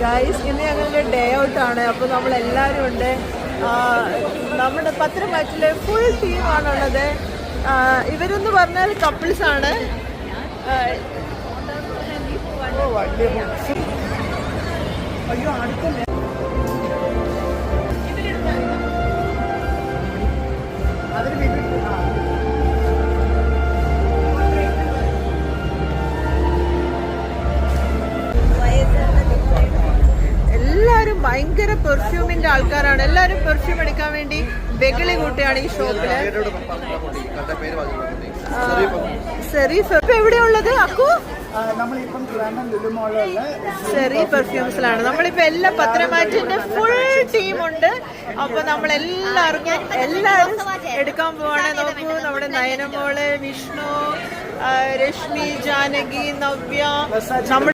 Guys ഇന്ന് ഞങ്ങളുടെ day ഔട്ടാണ്. അപ്പോൾ നമ്മളെല്ലാവരും ഉണ്ട്. നമ്മുടെ പത്രമാറ്റിലെ ഫുൾ ടീമാണുള്ളത്. ഇവരെന്ന് പറഞ്ഞാൽ കപ്പിൾസാണ്. അയ്യോ അടുത്തല്ലേ എല്ലാരും ഭയങ്കര പെർഫ്യൂമിന്റെ ആൾക്കാരാണ്. എല്ലാരും പെർഫ്യൂം എടുക്കാൻ വേണ്ടി വെകിളി കൂട്ടിയാണ് ഈ ഷോപ്പില്. സെറീഫ് ഇപ്പൊ എവിടെയുള്ളത് അക്കു? സെറി പെർഫ്യൂംസിലാണ്. നമ്മളിപ്പോ എല്ലാ പത്രമാറ്റിന്റെ ഫുൾ ടീമുണ്ട്. അപ്പൊ നമ്മളെല്ലാവരും എടുക്കാൻ പോവാണ്. നോക്കൂ, നമ്മുടെ നയനമോള്, വിഷ്ണു, രശ്മി, ജാനകി, നവ്യ, നമ്മുടെ